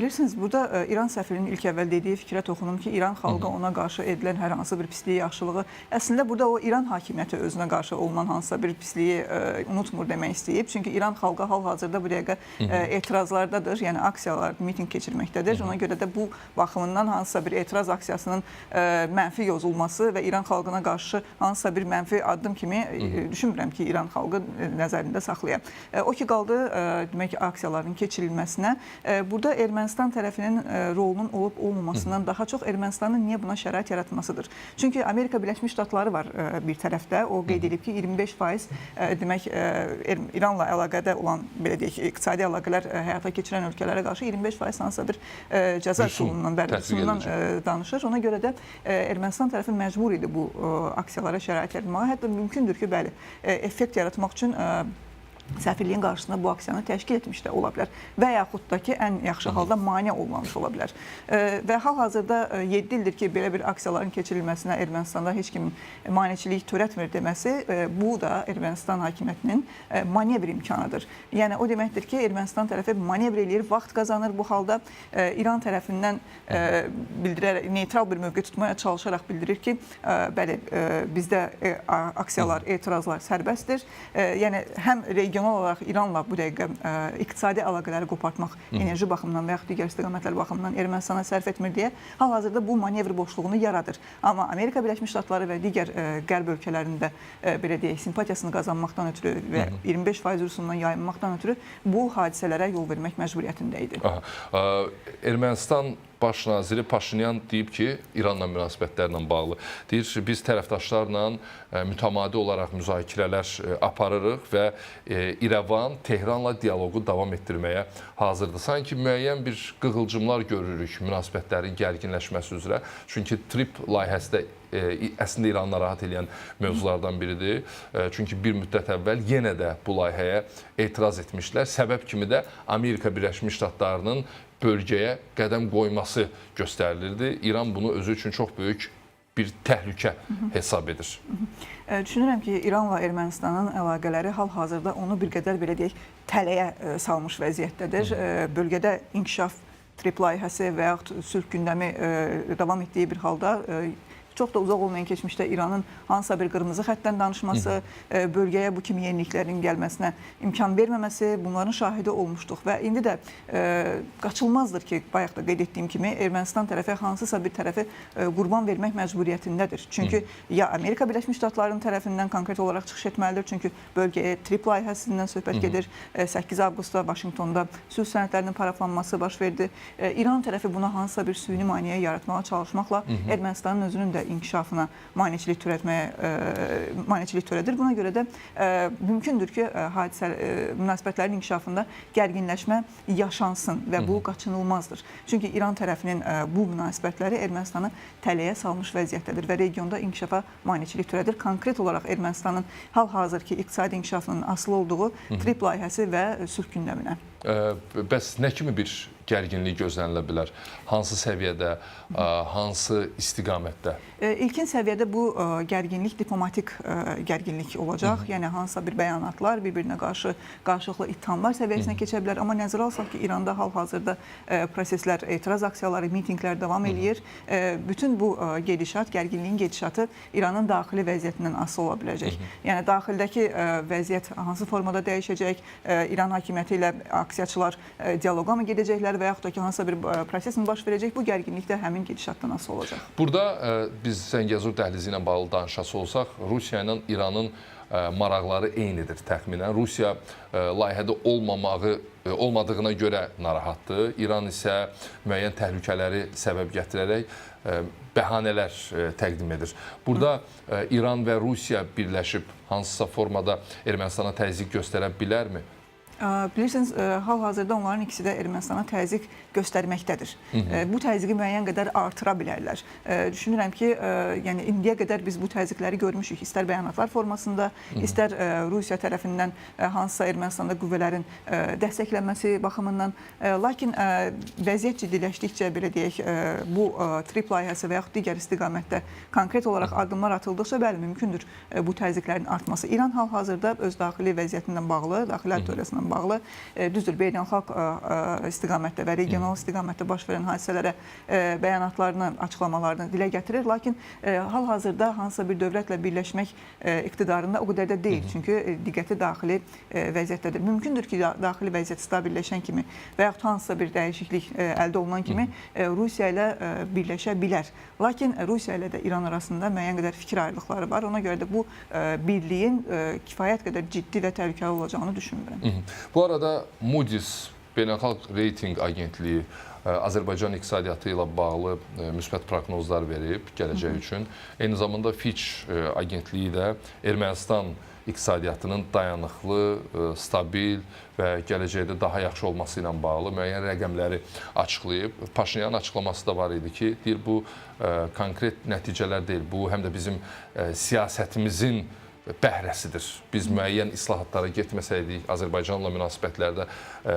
Bilirsiniz, burada İran səfirinin ilk əvvəl dediyi fikrə toxunum ki, İran xalqı ona qarşı edilən hər hansı bir pisliyi, yaxşılığı, əslində burada o İran hakimiyyəti özünə qarşı olunan hansısa bir pisliyi unutmur demək istəyib. Çünki İran xalqı hal-hazırda bu dəqiqə etirazlardadır, yəni aksiyalar, miting keçirməkdədir. Ona görə də bu baxımından hansısa bir etiraz aksiyasının mənfi yozulması və İran xalqına qarşı hansısa bir mənfi addım kimi düşünmürəm ki, İran xalqı nəzərində saxlayaq. O ki, qaldı demək aksiyaların keçirilməsinə. Burada Ermənistan tərəfinin rolunun olub-olmamasından daha çox Ermənistanın niyə buna şərait yaratmasıdır. Çünki Amerika Birləşmiş Ştatları var bir tərəfdə. O qeyd edib ki, 25% demək İranla əlaqədə olan, belə deyək, iqtisadi əlaqələr həyata keçirən ölkələrə qarşı 25% hansısa bir cəza üsulundan danışır. Ona görə də Ermənistan tərəfi məcbur idi bu aksiyalara şərait yaratmağa. Hətta mümkündür ki, bəli, effekt yaratmaq üçün səfirliyin qarşısında bu aksiyanı təşkil etmiş də ola bilər və yaxud da ki, ən yaxşı halda mane olmamış ola bilər. Və hal-hazırda 7 ildir ki, belə bir aksiyaların keçirilməsinə Ermənistanda heç kimin maneçilik törətmir deməsi, bu da Ermənistan hakimiyyətinin manevr imkanıdır. Yəni, o deməkdir ki, Ermənistan tərəfi manevr eləyir, vaxt qazanır bu halda. İran tərəfindən bildirərək, neytral bir mövqe tutmaya çalışaraq bildirir ki, bəli, bizdə aksiyalar, etirazlar sərbəstdir. Yəni, həm regional olaraq İranla bu dəqiqə iqtisadi əlaqələri qopartmaq, enerji baxımından və yaxud digər istiqamətlər baxımından Ermənistana sərf etmir deyə hal-hazırda bu manevr boşluğunu yaradır. Amma Amerika Birləşmiş Ştatları və digər qərb ölkələrində belə deyək, simpatiyasını qazanmaqdan ötürü və 25% rüsumundan yayınmaqdan ötürü bu hadisələrə yol vermək məcburiyyətində idi. Ermənistan Baş naziri Paşinyan deyib ki, İranla münasibətlərlə bağlı. Deyir, biz tərəfdaşlarla mütəmadi olaraq müzakirələr aparırıq və İrəvan Tehranla dialoqu davam etdirməyə hazırdır. Sanki müəyyən bir qığılcımlar görürük münasibətlərin gərginləşməsi üzrə. Çünki TRIP layihəsi də əslində İranı narahat edən mövzulardan biridir. Çünki bir müddət əvvəl yenə də bu layihəyə etiraz etmişlər. Səbəb kimi də Amerika Birləşmiş Ştatlarının bölgəyə qədəm qoyması göstərilirdi. İran bunu özü üçün çox böyük bir təhlükə hesab edir. Düşünürəm ki, İranla Ermənistanın əlaqələri hal-hazırda onu bir qədər, belə deyək, tələyə salmış vəziyyətdədir. Bölgədə inkişaf TRIP layihəsi və yaxud sülh gündəmi davam etdiyi bir halda çox da uzaq olmayan keçmişdə İranın hansısa bir qırmızı xəttdən danışması, bölgəyə bu kimi yeniliklərin gəlməsinə imkan verməməsi, bunların şahidi olmuşduq. Və indi də qaçılmazdır ki, bayaq da qeyd etdiyim kimi, Ermənistan tərəfi hansısa bir tərəfi qurban vermək məcburiyyətindədir. Çünki ya Amerika Birləşmiş Ştatlarının tərəfindən konkret olaraq çıxış etməlidir, çünki bölgəyə TRIP layihəsindən söhbət gedir. 8 avqustda Vaşinqtonda sülh sənədlərinin paraflanması baş verdi. İran tərəfi buna hansısa bir süni maneə yaratmağa çalışmaqla Ermənistanın özünün də inkişafına maneçilik törədir. Buna görə də mümkündür ki, münasibətlərin inkişafında gərginləşmə yaşansın və bu qaçınılmazdır. Çünki İran tərəfinin bu münasibətləri Ermənistanı tələyə salmış vəziyyətdədir və regionda inkişafa maneçilik törədir. Konkret olaraq Ermənistanın hal-hazırki iqtisadi inkişafının asılı olduğu TRIP layihəsi və sülh gündəminə. Bəs nə kimi bir gərginlik gözlənilə bilər? Hansı səviyyədə, hansı istiqamətdə? İlkin səviyyədə bu gərginlik diplomatik gərginlik olacaq. Yəni, hansısa bir bəyanatlar, bir-birinə qarşı qarşılıqlı ittihamlar səviyyəsinə keçə bilər. Amma nəzərə alsaq ki, İranda hal-hazırda proseslər, etiraz aksiyaları, mitinglər davam edir. Bütün bu gedişat, gərginliyin gedişatı İranın daxili vəziyyətindən asılı ola biləcək. Yəni, daxildəki vəziyyət hansı formada dəyişəcək? İran hakimiyyəti ilə aksiyaçılar dialoqa mı gedəcəklər və yaxud da ki, hansısa bir proses mi baş verəcək? Bu gərginlik də həmin gedişatdan asılı olacaq. Burada biz Zəngəzur dəhlizi ilə bağlı danışası olsaq, Rusiya ilə İranın maraqları eynidir təxminən. Rusiya layihədə olmadığına görə narahatdır. İran isə müəyyən təhlükələri səbəb gətirərək bəhanələr təqdim edir. Burada İran və Rusiya birləşib hansısa formada Ermənistana təzyiq göstərə bilərmi? Bilirsiniz, hal-hazırda onların ikisi də Ermənistana təzyiq göstərməkdədir. Bu təzyiqi müəyyən qədər artıra bilərlər. Düşünürəm ki, yəni indiyə qədər biz bu təzyiqləri görmüşük. İstər bəyanatlar formasında, istər Rusiya tərəfindən hansısa Ermənistanda qüvvələrin dəstəklənməsi baxımından. Lakin vəziyyət ciddiləşdikcə, belə deyək, bu TRIP layihəsi və yaxud digər istiqamətdə konkret olaraq addımlar atıldıqca, bəli, mümkündür bu təzyiqlərin artması. İran hal-hazırda öz daxili vəziyyətindən bağlı, daxili auditoriyasından bağlı düzdür, beynəlxalq istiqamətdə və regional istiqamətdə baş verən hadisələrə bəyanatlarını, açıqlamalarını dilə gətirir. Lakin hal-hazırda hansısa bir dövlətlə birləşmək iqtidarında o qədər də deyil. Çünki diqqəti daxili vəziyyətdədir. Mümkündür ki, daxili vəziyyət stabilləşən kimi və yaxud hansısa bir dəyişiklik əldə olunan kimi Rusiya ilə birləşə bilər. Lakin Rusiya ilə də İran arasında müəyyən qədər fikir ayrılıqları var. Ona görə də bu birliyin kifayət qədər ciddi və təhlükəli olacağını düşünmürəm. Bu arada Moody's Beynəlxalq Reyting Agentliyi Azərbaycan iqtisadiyyatı ilə bağlı müsbət proqnozlar verib gələcək üçün. Eyni zamanda Fitch agentliyi də Ermənistan iqtisadiyyatının dayanıqlı, stabil və gələcəkdə daha yaxşı olması ilə bağlı müəyyən rəqəmləri açıqlayıb. Paşinyanın açıqlaması da var idi ki, deyir bu konkret nəticələr deyil, bu həm də bizim siyasətimizin bəhrəsidir. Biz müəyyən islahatlara getməsəydik, Azərbaycanla münasibətlərdə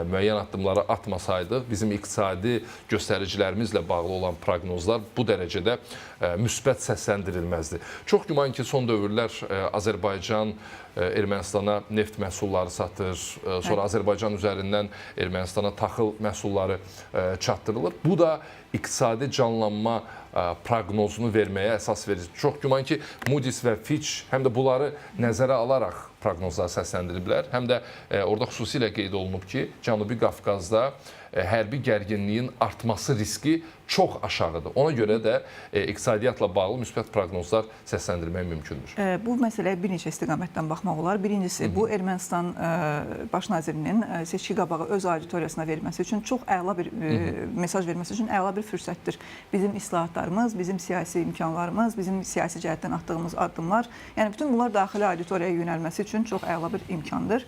müəyyən addımları atmasaydıq, bizim iqtisadi göstəricilərimizlə bağlı olan proqnozlar bu dərəcədə müsbət səsləndirilməzdi. Çox güman ki, son dövrlər Azərbaycan Ermənistana neft məhsulları satır, sonra Azərbaycan üzərindən Ermənistana taxıl məhsulları çatdırılır. Bu da iqtisadi canlanma proqnozunu verməyə əsas verir. Çox güman ki, Moody's və Fitch həm də bunları nəzərə alaraq proqnozlar səsləndiriblər. Həm də orada xüsusilə qeyd olunub ki, Cənubi Qafqazda hərbi gərginliyin artması riski çox aşağıdır. Ona görə də iqtisadiyyatla bağlı müsbət proqnozlar səsləndirmək mümkündür. Bu məsələyə bir neçə istiqamətdən baxmaq olar. Birincisi, bu Ermənistan baş nazirinin seçki qabağı öz auditoriyasına verməsi üçün çox əla bir mesaj verməsi üçün əla bir fürsətdir. Bizim islahatlarımız, bizim siyasi imkanlarımız, bizim siyasi cəhətdən atdığımız addımlar, yəni bütün bunlar daxili auditoriyaya yönəlməsi üçün çox əla bir imkandır.